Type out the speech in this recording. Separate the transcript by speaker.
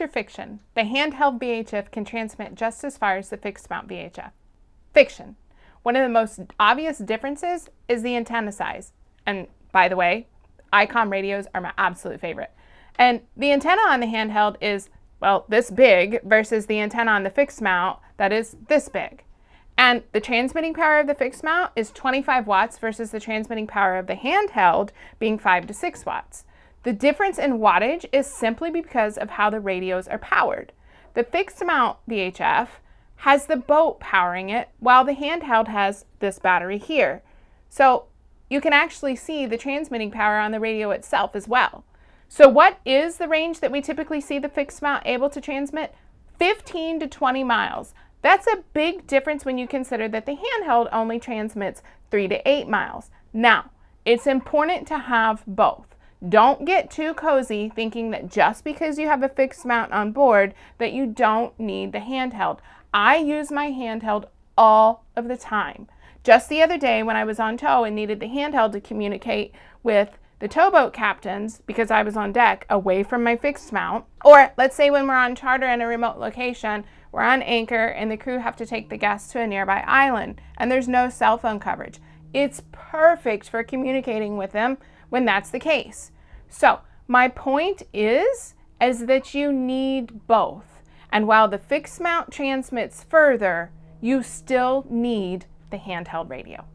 Speaker 1: or fiction? The handheld VHF can transmit just as far as the fixed mount VHF. Fiction. One of the most obvious differences is the antenna size. And by the way, ICOM radios are my absolute favorite. And the antenna on the handheld is, well, this big versus the antenna on the fixed mount that is this big. And the transmitting power of the fixed mount is 25 watts versus the transmitting power of the handheld being 5 to 6 watts. The difference in wattage is simply because of how the radios are powered. The fixed mount VHF has the boat powering it, while the handheld has this battery here. So you can actually see the transmitting power on the radio itself as well. So what is the range that we typically see the fixed mount able to transmit? 15 to 20 miles. That's a big difference when you consider that the handheld only transmits 3 to 8 miles. Now, it's important to have both. Don't get too cozy thinking that just because you have a fixed mount on board that you don't need the handheld. I use my handheld all of the time. Just the other day when I was on tow and needed the handheld to communicate with the towboat captains because I was on deck away from my fixed mount, or let's say when we're on charter in a remote location, we're on anchor and the crew have to take the guests to a nearby island and there's no cell phone coverage. It's perfect for communicating with them when that's the case. So my point is that you need both. And while the fixed mount transmits further, you still need the handheld radio.